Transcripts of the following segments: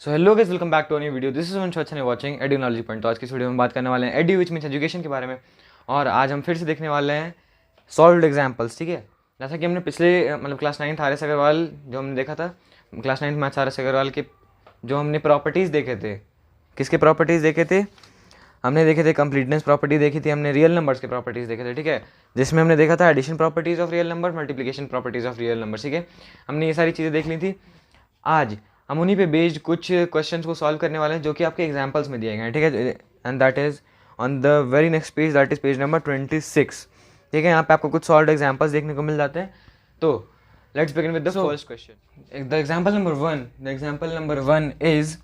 So hello guys, welcome back to new video. This is one shot watching Adiology point. तो आज की इस video में बात करने वाले हैं एडी विच मीन्स एजुकेशन के बारे में। और आज हम फिर से देखने वाले हैं सॉल्व्ड एग्जाम्पल्स। ठीक है, जैसा कि हमने पिछले मतलब क्लास 9 आर एस अग्रवाल जो हमने देखा था, class 9 maths R S Agarwal के जो हमने प्रॉपर्टीज़ देखे थे, किसके प्रॉपर्टीज़ देखे थे? हमने देखे थे कंप्लीटनेस प्रॉपर्टी देखी थी, हमने रियल नंबर्स के प्रॉपर्टीज़ देखे थे। ठीक है, जिसमें हमने देखा था addition properties of real number, multiplication properties of real number. ठीक है, हमने ये सारी चीज़ें देख ली थी। आज हम उन्हीं पे बेस्ड कुछ क्वेश्चंस को सॉल्व करने वाले हैं जो कि आपके एग्जांपल्स में दिए गए हैं। ठीक है, and that is on the very next page, that is page number 26। ठीक है, यहाँ पे आपको कुछ सॉल्व एग्जांपल्स देखने को मिल जाते हैं। तो let's begin with the first question. The example number one is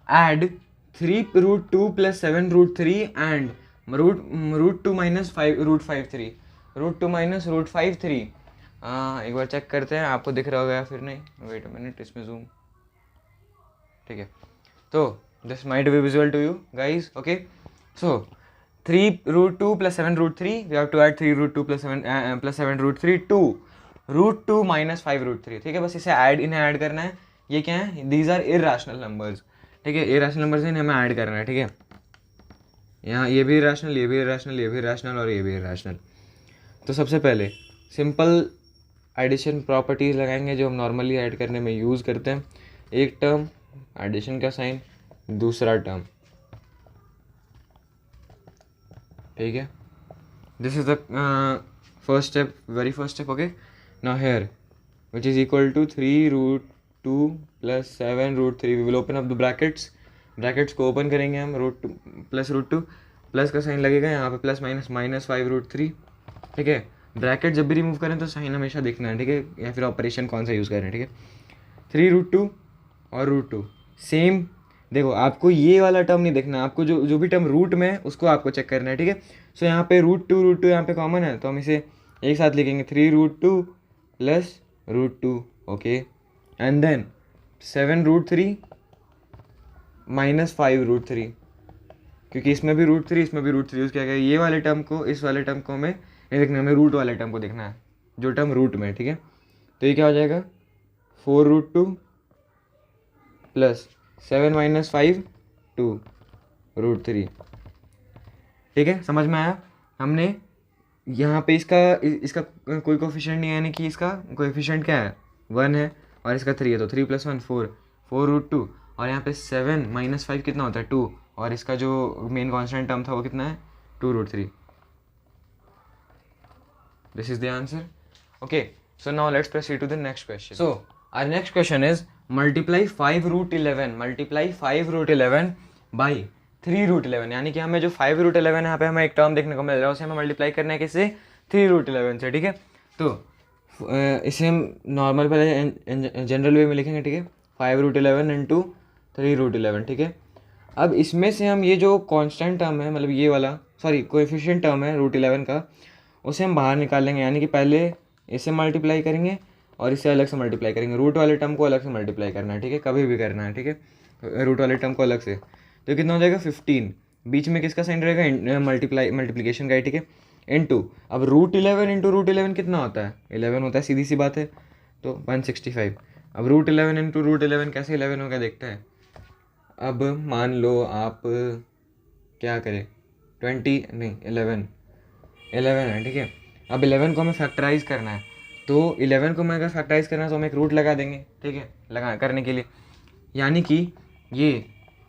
add 3√2 + 7√3 and √2 - 5√53 √2 - √53। एक बार चेक करते हैं, आपको दिख रहा होगा या फिर नहीं। वेट अ मिनट, इसमें जूम। ठीक है, तो this might be visual to you guys. Okay, so 3√2 + 7√3, we have to add 3√2 + 7√3 to √2 - 5√3। ठीक है, बस इसे इन्हें ऐड करना है। ये क्या है? These are irrational numbers. ठीक है, इर्रेशनल नंबर्स इन्हें हमें ऐड करना है। ठीक है, यहाँ ये भी इर्रेशनल, ये भी इर्रेशनल, ये भी इर्रेशनल और ये भी इर्रेशनल। तो सबसे पहले सिंपल एडिशन प्रॉपर्टीज़ लगाएंगे जो हम नॉर्मली ऐड करने में यूज़ करते हैं। एक टर्म एडिशन का साइन, दूसरा टर्म। ठीक है, this is the first step, very first step. Okay, now here which is equal to 3√2 + 7√3। We will open up the brackets को ओपन करेंगे हम। √2 + √2 प्लस का साइन लगेगा यहाँ पे, प्लस माइनस -5√3। ठीक है, ब्रैकेट जब भी रिमूव करें तो साइन हमेशा दिखना है। ठीक है, या फिर ऑपरेशन कौन सा यूज़ करें। ठीक है, 3√2 और √2 सेम। देखो, आपको ये वाला टर्म नहीं देखना, आपको जो भी टर्म रूट में है उसको आपको चेक करना है। ठीक है, सो यहाँ पे √2 यहाँ पे कॉमन है तो हम इसे एक साथ लिखेंगे, 3√2 + √2। ओके, एंड देन 7√3 - 5√3, क्योंकि इसमें भी √3 इसमें भी √3 यूज़ किया गया। ये वाले टर्म को, इस वाले टर्म को हमें नहीं देखना, हमें रूट वाले टर्म को देखना है, जो टर्म रूट में है। ठीक है, तो ये क्या हो जाएगा? 4√2 + 7 - 5 2 √3। ठीक है, समझ में आया? हमने यहाँ पे इसका कोई कोफिशिएंट नहीं है, यानी कि इसका कोफिशिएंट क्या है? 1 है और इसका 3 है, तो 3 + 1 4 √2। और यहाँ पे 7 - 5 कितना होता है? 2। और इसका जो मेन कांस्टेंट टर्म था वो कितना है? 2√3। This is the answer. Okay, so now let's proceed to the next question. So our next question is multiply 5√11 by 3√11। यानी कि हमें जो 5√11 है, यहाँ पे हमें एक टर्म देखने को मिल रहा है, उसे हमें मल्टीप्लाई करना है किससे? 3√11 से। ठीक है, तो इसे हम नॉर्मल पहले जनरल वे में लिखेंगे। ठीक है, 5√11 × 3√11। ठीक है, अब इसमें से हम ये जो कांस्टेंट टर्म है, मतलब ये वाला, सॉरी कोएफिशिएंट टर्म है √11 का, उसे हम बाहर निकाल लेंगे। यानी कि पहले इसे मल्टीप्लाई करेंगे और इसे अलग से मल्टीप्लाई करेंगे। रूट वाले टर्म को अलग से मल्टीप्लाई करना है। ठीक है, कभी भी करना है। ठीक है, रूट वाले टर्म को अलग से। तो कितना हो जाएगा? 15। बीच में किसका साइन रहेगा? मल्टीप्लिकेशन का। ठीक है, इनटू, अब √11 × √11 कितना होता है? 11 होता है, सीधी सी बात है, तो 165। अब √11 × √11 कैसे 11 होगा देखते हैं। अब मान लो आप क्या करें, 20 नहीं 11 है। ठीक है, अब 11 को हमें फैक्टराइज करना है, तो 11 को हमें अगर फैक्टराइज करना है तो हम एक रूट लगा देंगे। ठीक है, लगा करने के लिए, यानी कि ये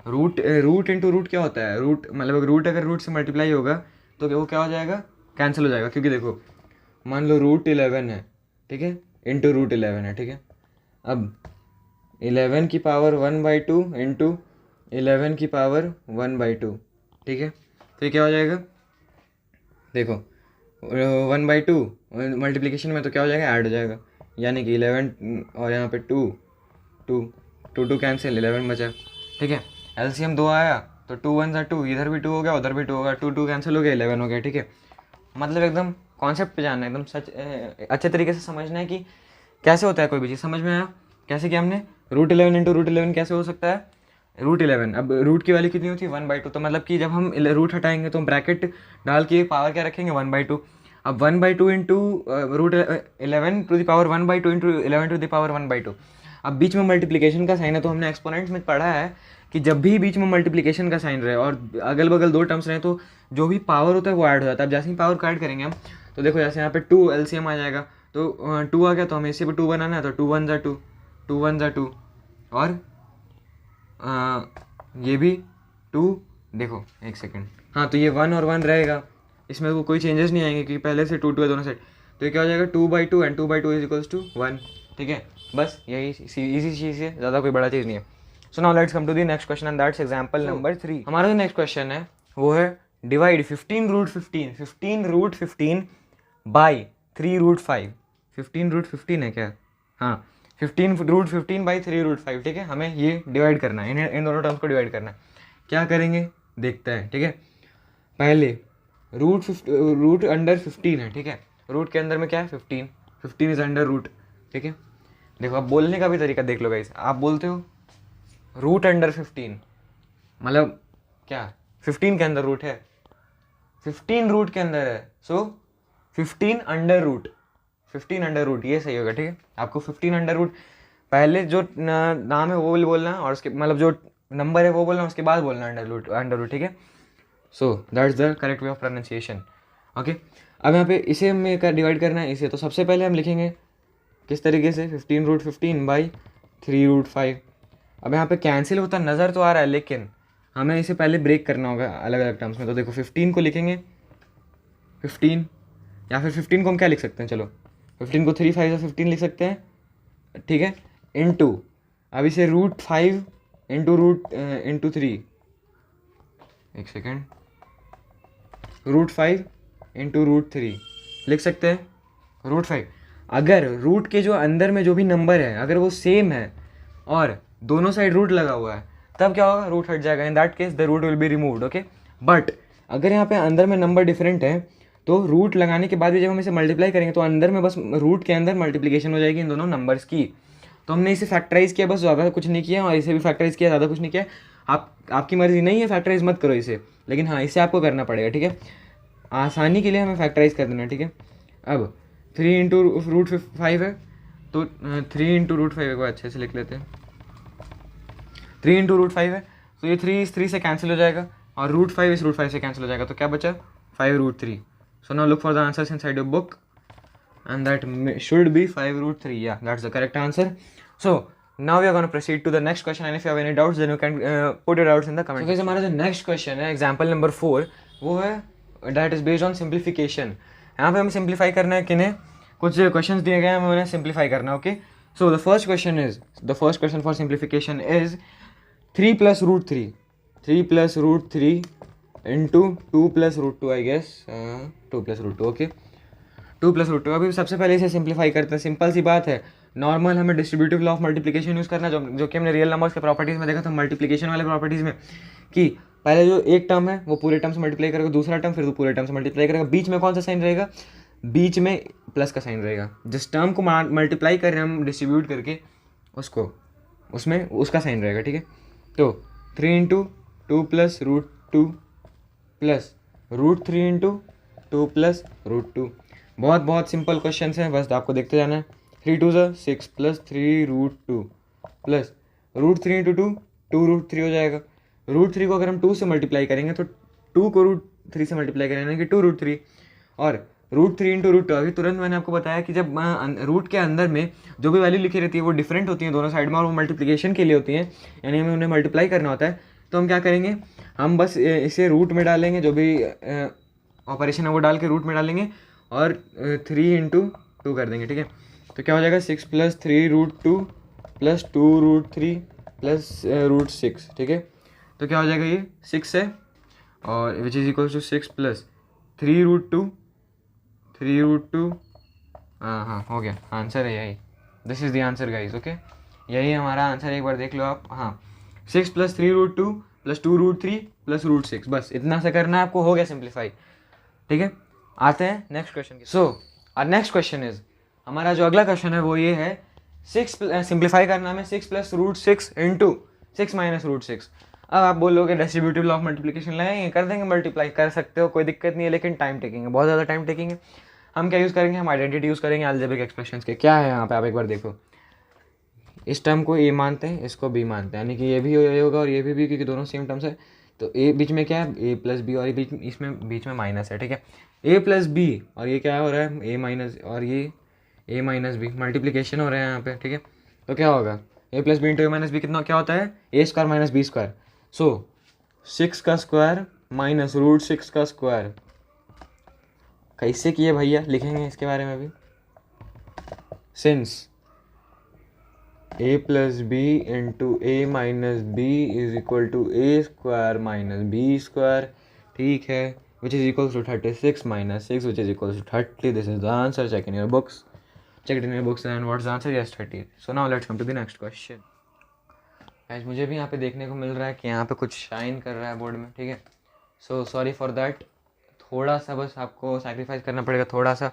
रूट × रूट क्या होता है? रूट मतलब रूट अगर रूट से मल्टीप्लाई होगा तो वो क्या हो जाएगा? कैंसिल हो जाएगा। क्योंकि देखो, मान लो √11 है, ठीक है, इंटू √11 है। ठीक है, अब 11 की पावर 1/2 इंटू 11 की पावर 1/2। ठीक है, तो ये क्या हो जाएगा? देखो, 1/2 मल्टीप्लिकेशन में तो क्या हो जाएगा? ऐड हो जाएगा, यानी कि 11 और यहाँ पे 2 कैंसिल, 11 बचा। ठीक है, एलसीएम 2 आया तो 2 1 = 2, इधर भी 2 हो गया, उधर भी 2 होगा, 2 कैंसिल हो गया, 11 हो गया। ठीक है, मतलब एकदम कॉन्सेप्ट पे जाना है, एकदम सच अच्छे तरीके से समझना है कि कैसे होता है कोई भी चीज़। समझ में आया कैसे? कि हमने √11 × √11 कैसे हो सकता है? √11, अब रूट की वैल्यू कितनी होती है? 1/2। तो मतलब कि जब हम रूट हटाएंगे तो ब्रैकेट डाल के पावर क्या रखेंगे? 1/2। अब 1/2 into √11 to the power 1/2 into 11 to the power 1/2। अब बीच में मल्टीप्लिकेशन का साइन है तो हमने एक्सपोनेंट्स में पढ़ा है कि जब भी बीच में मल्टीप्लिकेशन का साइन रहे और अगल बगल दो टर्म्स रहे तो जो भी पावर होता है वो ऐड हो जाता है। अब जैसे ही पावर को ऐड करेंगे हम तो देखो जैसे यहाँ पे 2 एलसीएम आ जाएगा, तो 2 आ गया तो हमें इसी पे 2 बनाना है, तो 2 1 2, 2 1 2 और ये भी 2, देखो एक सेकेंड, हाँ तो ये 1 और 1 रहेगा, इसमें वो कोई चेंजेस नहीं आएंगे क्योंकि पहले से 2 2 है दोनों साइड। तो ये क्या हो जाएगा 2/2 एंड 2/2 इज इक्वल्स टू 1। ठीक है, बस यही इजी चीज़ है, ज़्यादा कोई बड़ा चीज़ नहीं है। So now let's come to the next question and that's example number 3। हमारा जो नेक्स्ट क्वेश्चन है वो है डिवाइड 15√15 बाई 3√5। 15√15 है क्या? हाँ, 15√15 बाई 3√5। ठीक है, हमें ये डिवाइड करना है, इन दोनों टर्म्स को डिवाइड करना है। क्या करेंगे देखते हैं। ठीक है, पहले रूट अंडर 15 है। ठीक है, रूट के अंदर में क्या है 15, 15 इज अंडर रूट। ठीक है, देखो आप बोलने का भी तरीका देख लो गाइस, आप बोलते हो रूट अंडर 15, मतलब क्या 15 के अंदर रूट है, 15 रूट के अंदर है, सो 15 अंडर रूट, 15 अंडर रूट ये सही होगा। ठीक है, आपको 15 अंडर रूट पहले जो नाम है वो बोलना और उसके मतलब जो नंबर है वो बोलना, उसके बाद बोलना अंडर रूट। ठीक है, so that's the correct way of pronunciation. Okay, अब यहाँ पे इसे हमें डिवाइड करना है इसे, तो सबसे पहले हम लिखेंगे किस तरीके से 15√15 बाई 3√5। अब यहाँ पे कैंसिल होता नज़र तो आ रहा है लेकिन हमें इसे पहले ब्रेक करना होगा अलग अलग टर्म्स में। तो देखो 15 को लिखेंगे 15, या फिर 15 को हम क्या लिख सकते हैं, चलो 15 को 3 5 से 15 लिख सकते हैं। ठीक है, इनटू अब इसे √5 इंटू 3, एक सेकेंड, √5 इंटू √3 लिख सकते हैं। √5 अगर रूट के जो अंदर में जो भी नंबर है अगर वो सेम है और दोनों साइड रूट लगा हुआ है तब क्या होगा, रूट हट जाएगा, in that case the root will be removed. Okay, but अगर यहाँ पे अंदर में नंबर डिफरेंट है तो रूट लगाने के बाद भी जब हम इसे मल्टीप्लाई करेंगे तो अंदर में बस रूट के अंदर मल्टीप्लिकेशन हो जाएगी इन दोनों नंबर्स की। तो हमने इसे फैक्टराइज किया, बस ज़्यादा कुछ नहीं किया, और इसे भी फैक्टराइज किया, ज़्यादा कुछ नहीं किया। आपकी मर्जी नहीं है फैक्टराइज मत करो इसे, लेकिन हाँ इसे आपको करना पड़ेगा। ठीक है, आसानी के लिए हमें फैक्टराइज कर देना। ठीक है, अब 3 इंटू √5 है तो 3 इंटू √5 एक बार अच्छे से लिख लेते हैं। 3 इंटू √5 है तो ये 3 इस 3 से कैंसिल हो जाएगा और √5 इस √5 से कैंसिल हो जाएगा, तो क्या बचा 5√3। So now look for the answers inside your book and that should be 5√3. Yeah, that's the correct answer. So now we are going to proceed to the next question, and if you have any doubts then you can put your doubts in the comment. So guys, हमारा जो next question है example number 4 वो है that is based on simplification. यहाँ पे हमें simplify करना है किन्हें, कुछ questions दिए गए हैं हमें उन्हें simplify करना है। Okay, so the first question for simplification is 3 plus √3 into 2 plus √2, I guess 2 plus √2. okay, 2 plus √2। अभी सबसे पहले इसे सिंप्लीफाई करते हैं, सिंपल सी बात है। नॉर्मल हमें distributive law of multiplication use करना जो कि हमने रियल नंबर्स के प्रॉपर्टीज़ में देखा था, मल्टीप्लिकेशन वाले प्रॉपर्टीज़ में, कि पहले जो एक टर्म है वो पूरे टर्म से मल्टीप्लाई करेगा, दूसरा टर्म फिर पूरे टर्म से मल्टीप्लाई करेगा, बीच में कौन सा साइन रहेगा, बीच में प्लस का साइन रहेगा। जिस टर्म को मल्टीप्लाई कर रहे हैं हम डिस्ट्रीब्यूट करके उसको, उसमें उसका साइन रहेगा। ठीक है, तो 3 into 2 plus √2 plus √3 into 2 plus √2। बहुत सिंपल क्वेश्चन है, बस आपको देखते जाना है। 3 2 6 प्लस 3√2 प्लस √3 इंटू 2 √3 हो जाएगा। √3 को अगर हम 2 से मल्टीप्लाई करेंगे तो 2 को √3 से मल्टीप्लाई करेंगे कि 2 √3, और √3 इंटू √2। अभी तुरंत मैंने आपको बताया कि जब रूट के अंदर में जो भी वैल्यू लिखी रहती है वो डिफरेंट होती है दोनों साइड में, और वो मल्टीप्लिकेशन के लिए होती हैं, यानी हमें उन्हें मल्टीप्लाई करना होता है। तो हम क्या करेंगे, हम बस इसे रूट में डालेंगे, जो भी ऑपरेशन है वो डाल के रूट में डालेंगे और 3 इंटू 2 कर देंगे। ठीक है, तो क्या हो जाएगा 6 प्लस 3√2 प्लस 2√3 प्लस √6। ठीक है, तो क्या हो जाएगा ये 6 है, और which is equal to 6 plus 3√2 हाँ हो गया, आंसर है यही, this is the answer guys. Okay, यही हमारा आंसर, एक बार देख लो आप। हाँ, 6 प्लस 3√2 प्लस 2√3 प्लस √6, बस इतना से करना है आपको, हो गया सिंप्लीफाई। ठीक है, आते हैं नेक्स्ट क्वेश्चन की। So our next question is, हमारा जो अगला क्वेश्चन है वो ये है 6 सिंप्लीफाई करना में 6 प्लस √6 इंटू 6 माइनस √6। अब आप बोलोगे डिस्ट्रीब्यूटिव लॉ ऑफ मल्टीप्लिकेशन लगाएंगे, कर देंगे मल्टीप्लाई, कर सकते हो, कोई दिक्कत नहीं है, लेकिन टाइम टेकिंग है, बहुत ज़्यादा टाइम टेकिंग है। हम क्या यूज़ करेंगे, हम आइडेंटिटी यूज़ करेंगे अलजेब्रिक एक्सप्रेशंस के। क्या है यहाँ पे आप एक बार देखो, इस टर्म को ए मानते हैं, इसको बी मानते हैं, यानी कि ये भी ये होगा और ये भी, क्योंकि दोनों सेम टर्म्स है। तो ए बीच में क्या है, ए प्लस बी, और ये बीच में माइनस है, ठीक है। ए प्लस बी और ये क्या हो रहा है, ए माइनस, और ये ए माइनस बी, मल्टीप्लीकेशन हो रहा है यहाँ पे, ठीक है। तो क्या होगा, ए प्लस बी इंटू ए माइनस बी कितना क्या होता है, A square minus B square. सो 6 का स्क्वायर माइनस रूट 6 का स्क्वायर। कैसे किए भैया, लिखेंगे इसके बारे में भी। Since A plus B into A minus b is equal to A square minus B square, ठीक है, which is equals to 36 minus 6 which is equals to 30. This is the answer. Check in your books. Check it in your books and what's the answer? Yes, 30. So now let's come to the next question. Guys, मुझे भी यहाँ पे देखने को मिल रहा है कि यहाँ पे कुछ शाइन कर रहा है बोर्ड में, ठीक है। सो सॉरी फॉर दैट, थोड़ा सा बस आपको सैक्रिफाइस करना पड़ेगा, थोड़ा सा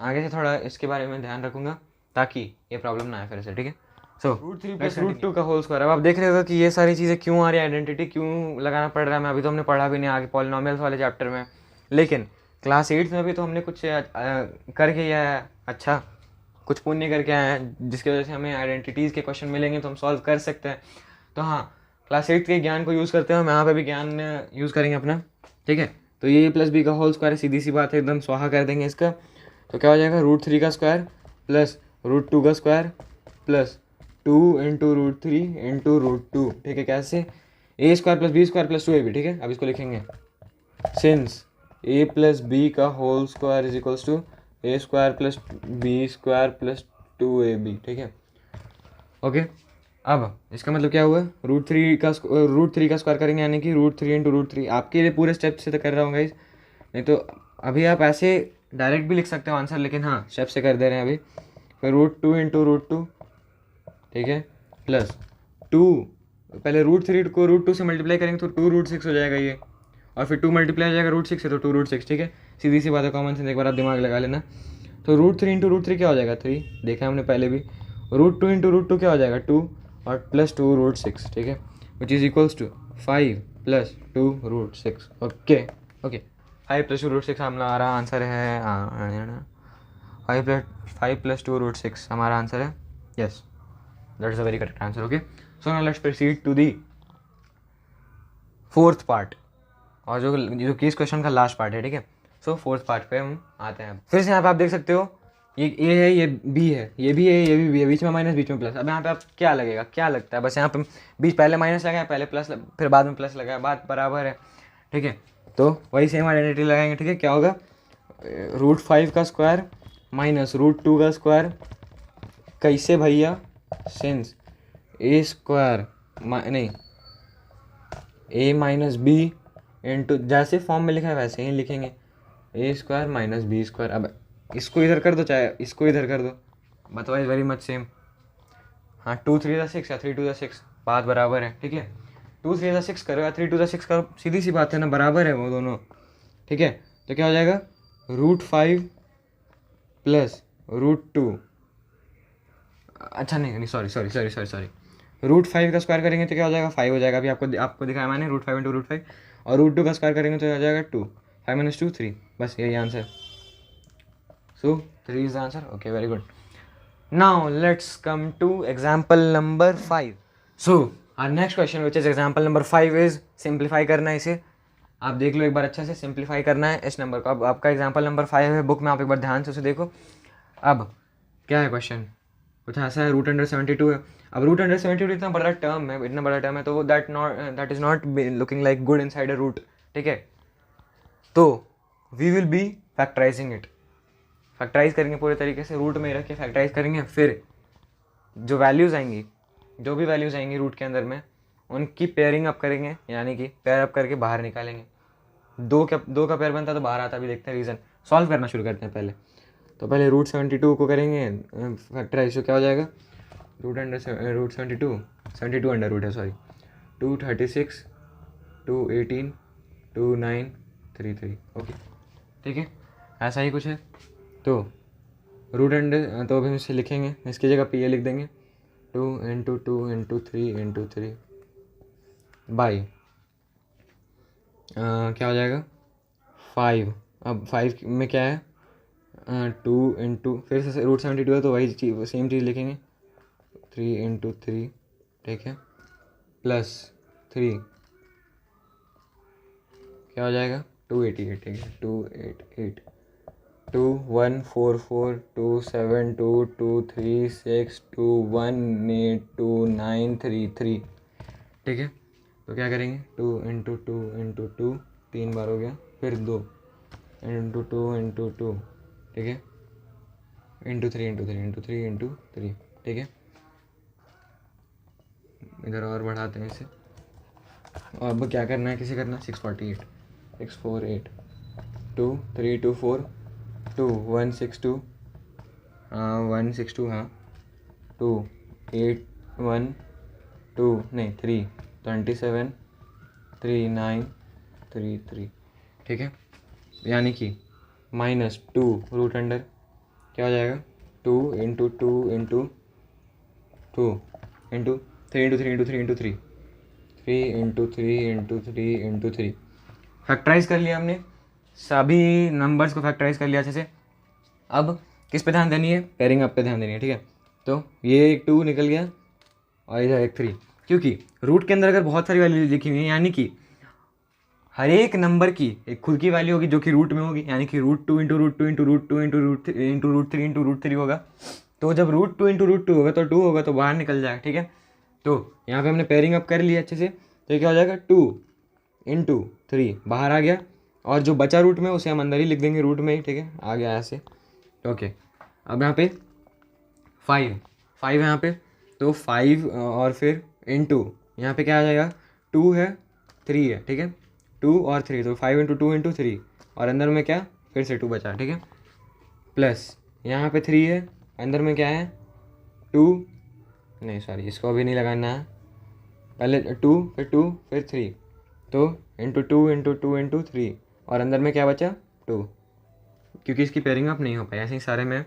आगे से थोड़ा इसके बारे में ध्यान रखूँगा ताकि ये प्रॉब्लम ना आए फिर से, ठीक है। सो √3 प्लस √2 का होल स्क्वायर। अब आप देख रहे हो कि ये सारी चीज़ें क्यों आ रही है, आइडेंटिटी क्यों लगाना पड़ रहा है। मैं अभी तो हमने पढ़ा भी नहीं आगे पॉलिनॉमियल्स वाले चैप्टर में, लेकिन क्लास 8 में भी तो हमने कुछ करके आया है, अच्छा कुछ पुण्य करके आए हैं, जिसकी वजह से हमें आइडेंटिटीज़ के क्वेश्चन मिलेंगे तो हम सॉल्व कर सकते हैं। तो हाँ, क्लास 8 के ज्ञान को यूज़ करते हैं, हम यहाँ पे भी ज्ञान यूज़ करेंगे अपना, ठीक है। तो ये प्लस बी का होल स्क्वायर है, सीधी सी बात है, एकदम स्वाहा कर देंगे इसका। तो क्या हो जाएगा, √3 का स्क्वायर प्लस √2 का स्क्वायर प्लस 2 इंटू √3 इंटू √2, ठीक है। कैसे, A square plus B square plus 2ab, ठीक है। अब इसको लिखेंगे सिंस ए प्लस बी का whole square is equals to A square plus B square plus 2ab, ठीक है, ओके। अब इसका मतलब क्या हुआ, √3 का स्क्वायर करेंगे, यानी कि √3 इंटू √3। आपके लिए पूरे स्टेप से तो कर रहा हूँ गाइस, नहीं तो अभी आप ऐसे डायरेक्ट भी लिख सकते हो आंसर, लेकिन हाँ स्टेप से कर दे रहे हैं अभी। फिर √2 इंटू √2, ठीक है, प्लस 2, पहले √3 को √2 से मल्टीप्लाई करेंगे तो 2√6 हो जाएगा ये, और फिर 2 मल्टीप्लाई हो जाएगा √6 से तो 2√6, ठीक है। सीधी सी बात है, कॉमन सेंस, एक बार आप दिमाग लगा लेना। तो √3 इंटू √3 क्या हो जाएगा, 3, देखा हमने पहले भी। √2 इंटू √2 क्या हो जाएगा, 2, और प्लस 2√6, ठीक है, which is equals to 5 plus 2√6, okay okay. 5 plus 2√6 हमारा आंसर है, 5 प्लस 2√6 हमारा आंसर है, yes, that is a very correct answer, okay. So now let's proceed to the 4th part, और जो कि इस क्वेश्चन का लास्ट पार्ट है, ठीक है। सो 4th पार्ट पे हम आते हैं। फिर से यहाँ पे आप देख सकते हो, ये ए है, ये बी है, ये भी है, ये भी है, बीच में माइनस, बीच में प्लस। अब यहाँ पे आप क्या लगेगा, क्या लगता है, बस यहाँ पे बीच पहले माइनस लगाया, पहले प्लस, फिर बाद में प्लस लगाया, बात बराबर है, ठीक है। तो वही सेम आइडेंटिटी लगाएंगे, ठीक है। क्या होगा, √5 का स्क्वायर माइनस √2 का स्क्वायर, कैसे भैया, सिंस ए स्क्वायर नहीं, ए माइनस बी इंटू, जैसे फॉर्म में लिखा है वैसे ही लिखेंगे, ए स्क्वायर माइनस बी स्क्वायर। अब इसको इधर कर दो, चाहे इसको इधर कर दो, बताओ, वेरी मच सेम। हाँ, 2 3 ज़ा 6 या 3 2 ज़ा 6, बात बराबर है, ठीक है। 2 3 ज़ा 6 करो या 3 2 ज़ा 6 करो, सीधी सी बात है ना, बराबर है वो दोनों, ठीक है। तो क्या हो जाएगा, √5 प्लस √2, अच्छा नहीं, सॉरी, √5 का स्क्वायर करेंगे तो क्या हो जाएगा, 5 हो जाएगा। अभी आपको दिखाया मैंने, √5 इंटू √5, और √2 का स्क्वायर करेंगे तो हो जाएगा 2, 5 माइनस 2 3, बस यही answer. So 3 is the answer, okay, very good. Now let's come to example number 5। So our next question which is example number 5 is simplify करना है इसे। आप देख लो एक बार अच्छे से, सिंप्लीफाई करना है इस नंबर को। अब आपका एग्जाम्पल नंबर 5 है बुक में, आप एक बार ध्यान से उसे देखो। अब क्या है क्वेश्चन, कुछ ऐसा है, √72 है। अब √72 इतना बड़ा टर्म है, तो that is not looking like good inside a root, ठीक है। तो we will be factorising it, factorise करेंगे पूरे तरीके से, रूट में रख के फैक्टराइज करेंगे। फिर जो भी वैल्यूज़ आएंगी रूट के अंदर में, उनकी पेयरिंग अप करेंगे, यानी कि पेयर अप करके बाहर निकालेंगे। दो का पेयर बनता है तो बाहर आता भी, देखते हैं रीज़न, सॉल्व करना शुरू करते हैं पहले। तो पहले √72 को करेंगे फैक्टराइज, तो क्या हो जाएगा, √72 अंडर रूट है, सॉरी, 236 218 2933, ओके, ठीक है, ऐसा ही कुछ है। तो तो अभी हम इसे लिखेंगे, इसकी जगह पे ये लिख देंगे, 2 इंटू 2 इंटू 3 इंटू 3 बाई क्या हो जाएगा, 5। अब 5 में क्या है, 2 इंटू, फिर से √72 है तो वही चीज़, सेम चीज़ लिखेंगे, 3 × 3, ठीक है, प्लस 3 क्या हो जाएगा 288, ठीक है, 288, 2 1 4 4 2 7 2 2 3 6 2 1 8 2 9 3 3, ठीक है। तो क्या करेंगे 2 × 2 × 2, 3 बार हो गया, फिर 2 × 2 × 2, ठीक है, × 3 × 3 × 3 × 3, ठीक है। इधर और बढ़ाते हैं इसे, और अब क्या करना है, किसे करना है 648, 648, 2 3 2 4 2 1 6 2, हाँ 1 6 2, हाँ 2 8 1 2 नहीं 3 27 3 9 3 3, ठीक है। यानी कि -2 रूट अंडर क्या हो जाएगा 2 × 2 × 2 × 3 × 3 × 3 × 3 × 3 3 × 3 × 3 × 3, फैक्टराइज कर लिया हमने, सभी नंबर्स को फैक्टराइज कर लिया अच्छे से। अब किस पे ध्यान देनी है, पेयरिंग अप पे ध्यान देनी है, ठीक है। तो ये एक 2 निकल गया और इधर एक 3, क्योंकि रूट के अंदर अगर बहुत सारी वैल्यू लिखी हुई है, यानी कि हर एक नंबर की एक खुद की वैल्यू होगी जो कि रूट में होगी, यानी कि √2 × √2 × √2 × √3 × √3 होगा। तो जब √2 × √2 होगा तो 2 होगा तो बाहर निकल जाएगा, ठीक है। तो यहाँ पे हमने पेयरिंग अप कर लिया अच्छे से, तो क्या हो जाएगा 2 × 3 बाहर आ गया, और जो बचा रूट में उसे हम अंदर ही लिख देंगे रूट में ही, ठीक है, आ गया ऐसे, ओके। अब यहाँ पे 5 है यहाँ पे, तो 5 और फिर × यहाँ पे क्या आ जाएगा 2 है 3 है, ठीक है, 2 और 3, तो 5 × 2 × 3, और अंदर में क्या फिर से 2 बचा, ठीक है, प्लस यहाँ पे 3 है, अंदर में क्या है 2, नहीं सॉरी इसको अभी नहीं लगाना है, पहले 2 फिर 2 फिर 3, तो × 2 × 2 × 3, और अंदर में क्या बचा 2, क्योंकि इसकी पेयरिंग अप नहीं हो पाई, ऐसे ही सारे में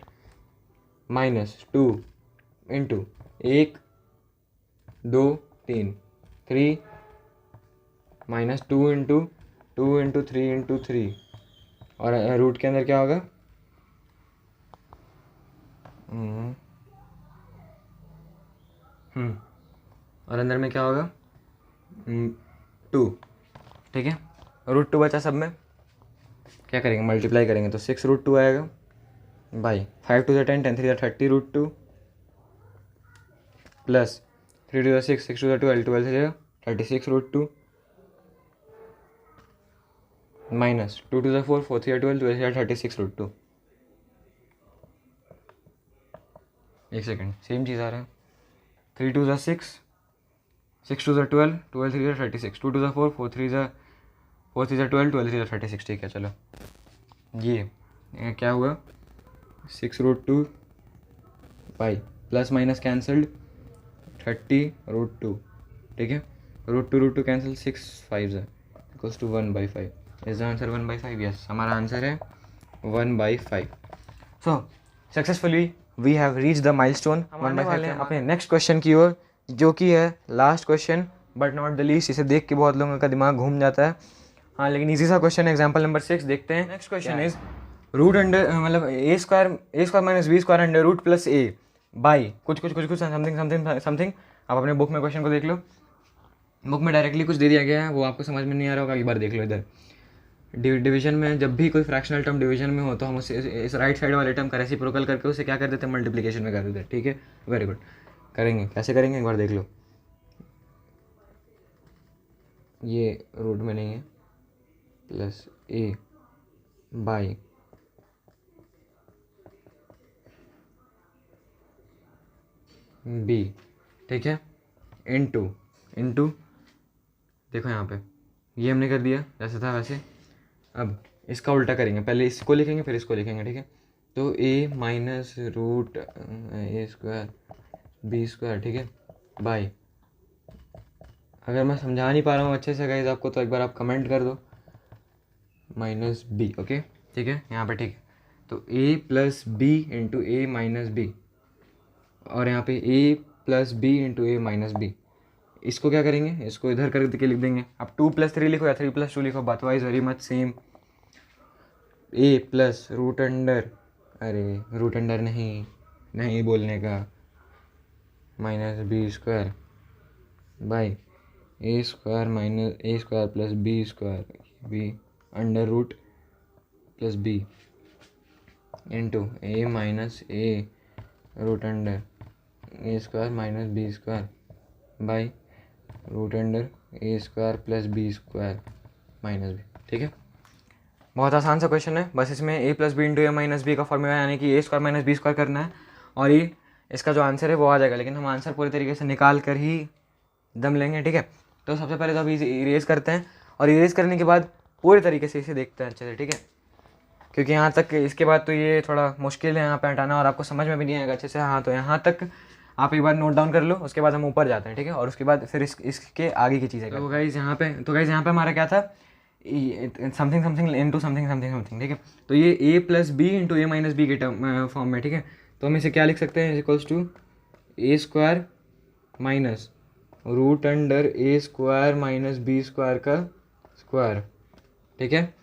-2 × 1 2 3 3 -2 × 2 × 3 × 3, और रूट के अंदर क्या होगा और अंदर में क्या होगा 2, ठीक है। √2 बचा सब में, क्या करेंगे मल्टीप्लाई करेंगे तो 6 √2 आएगा बाई 5 2 10 10 3 30 √2 प्लस 3 2 6 6 2 12 12 से 36 √2 माइनस 2 2 4 4 3 12 12 से 36 √2, एक सेकेंड सेम चीज़ आ रहा है, 3 2 6 6 2 12 12 3 36 2 2 4 4 3 12 12 3 36, ठीक है। चलो ये क्या हुआ 6 √2 बाई प्लस माइनस कैंसल्ड 30 √2, ठीक है, √2 cancel 6 5 equals to 1/5, is the answer 1/5, yes हमारा आंसर है 1/5। So successfully we have reach the milestone. हम आने वाले हैं अपने नेक्स्ट क्वेश्चन की ओर, जो कि है last question but not the least. इसे देख के बहुत लोगों का दिमाग घूम जाता है, हाँ लेकिन इजी सा क्वेश्चन है। एग्जाम्पल नंबर 6 देखते हैं। Next question is root under मतलब a² - b² under root plus a by कुछ समथिंग। आप अपने बुक में क्वेश्चन को देख लो, बुक में डायरेक्टली कुछ दे दिया गया है, वो आपको समझ में नहीं आ रहा होगा, एक बार देख लो। इधर डिवीजन में जब भी कोई फ्रैक्शनल टर्म डिवीजन में हो तो हम उसे इस राइट साइड वाले टर्म का रेसिप्रोकल करके उसे क्या कर देते हैं मल्टीप्लिकेशन में कर देते हैं, ठीक है। वेरी गुड, करेंगे कैसे करेंगे एक बार देख लो। ये रूट में नहीं है, प्लस a बाई b, ठीक है, इनटू देखो यहाँ पे ये हमने कर दिया जैसे था वैसे। अब इसका उल्टा करेंगे, पहले इसको लिखेंगे फिर इसको लिखेंगे, ठीक है। तो a minus root a² b², ठीक है, बाई, अगर मैं समझा नहीं पा रहा हूँ अच्छे से गाइस आपको तो एक बार आप कमेंट कर दो, -b, ओके ठीक है यहाँ पे, ठीक है। तो a plus b into a minus b, और यहाँ पे a plus b into a minus b, इसको क्या करेंगे, इसको इधर करके लिख देंगे। अब 2 + 3 लिखो या 3 + 2 लिखो, बात wise very much same. a plus root under, अरे रूट अंडर नहीं बोलने का, minus B square by A square minus A square plus B square B under root plus B into A minus A root under A square minus B square by root under A square plus B square minus B. ठीक है, बहुत आसान सा question है। बस इसमें A plus B into A minus B का formula यानी कि ए स्क्वायर माइनस बी स्क्वायर करना है और ये इसका जो आंसर है वो आ जाएगा। लेकिन हम आंसर पूरी तरीके से निकाल कर ही दम लेंगे। ठीक है, तो सबसे पहले तो अभी इरेज करते हैं और इरेज करने के बाद पूरी तरीके से इसे देखते हैं अच्छे से। ठीक है, क्योंकि यहाँ तक इसके बाद तो ये थोड़ा मुश्किल है यहाँ पे हटाना और आपको समझ में भी नहीं आएगा अच्छे से। हाँ, तो यहाँ तक आप एक बार नोट डाउन कर लो, उसके बाद हम ऊपर जाते हैं। ठीक है, और उसके बाद फिर इसके आगे की चीज़ें। तो गाइज़ यहाँ पे हमारा क्या था, something something into something something something. ठीक है, तो ये ए प्लस बी इंटू ए माइनस बी के टर्म फॉर्म में। ठीक है, तो हम इसे क्या लिख सकते हैं, equals to A square minus root under A square minus B square का स्क्वायर। ठीक है,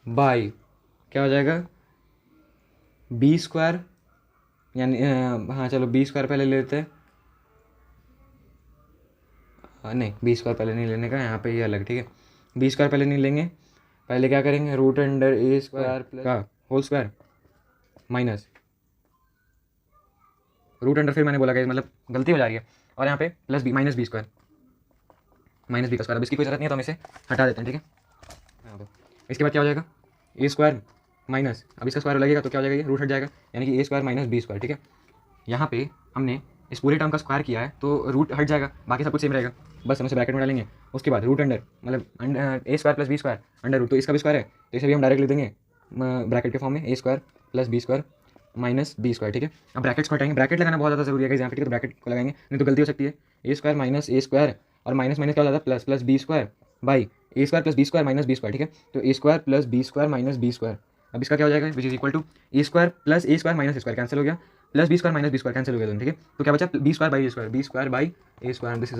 बाई क्या हो जाएगा, बी स्क्वायर यानी हाँ चलो बी स्क्वायर पहले लेते हैं। नहीं, बी स्क्वायर पहले नहीं लेने का, यहाँ पे ये अलग। ठीक है, बी स्क्वायर पहले नहीं लेंगे, पहले क्या करेंगे, root under A square plus का whole square minus root under, फिर मैंने बोला कि मतलब गलती हो जा रही है, और यहाँ पे plus B minus B square minus B का स्क्वायर। अब इसकी कोई जरूरत नहीं है तो हम इसे हटा देते हैं। ठीक है, इसके बाद क्या हो जाएगा, ए स्क्वायर माइनस, अब इसका स्क्वायर लगेगा तो क्या हो जाएगा, ये रूट हट जाएगा यानी कि ए स्क्वायर माइनस बी स्क्वायर। ठीक है, यहाँ पे हमने इस पूरे टर्म का स्क्वायर किया है तो रूट हट जाएगा, बाकी सब कुछ सेम रहेगा, बस हम इसे ब्रैकेट में डालेंगे। उसके बाद रूट अंडर मतलब A square plus B square under root, तो इसका भी स्क्वायर है तो इसे भी हम डायरेक्ट लिख देंगे ब्रैकेट के फॉर्म में, A square plus B square minus B square. ठीक है, अब ब्रैकेट्स को हटाएंगे, ब्रैकेट लगाना बहुत ज़्यादा जरूरी है यहाँ पे। ठीक है, तो ब्रैकेट को लगाएंगे, नहीं तो गलती हो सकती है। A square minus A square और माइनस माइनस क्या हो जाता है plus, plus B square by A square plus B square minus B square. ठीक है, तो A square plus B square minus B square. अब इसका क्या हो जाएगा, which is equal to A square plus A square minus A square cancel हो गया, plus B square minus B square cancel हो गया दोनों। ठीक है, तो क्या बचा, B square by A square, B square by A square. This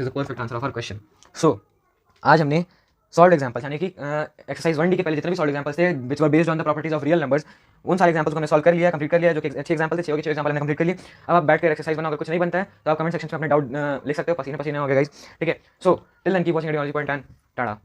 is the perfect answer of our question. So आज हमने सॉल्व एग्जांपल्स यानी कि एक्सरसाइज 1D के पहले जितने भी सॉल्व एग्जांपल्स थे which were based on the properties of real numbers, उन सारे एग्जांपल्स को हमने सॉल्व कर लिया, कंप्लीट कर लिया, जो कि अच्छे एग्जांपल थे, 6 एग्जांपल हमने कंप्लीट कर लिए। अब आप बैठ कर एक्सरसाइज बनाओ, अगर कुछ नहीं बनता है तो आप कमेंट सेक्शन में अपने डाउट लिख सकते हो, पसीने पसीने हो गए गाइस। ठीक है, so till then keep watching Adiology point and Tata.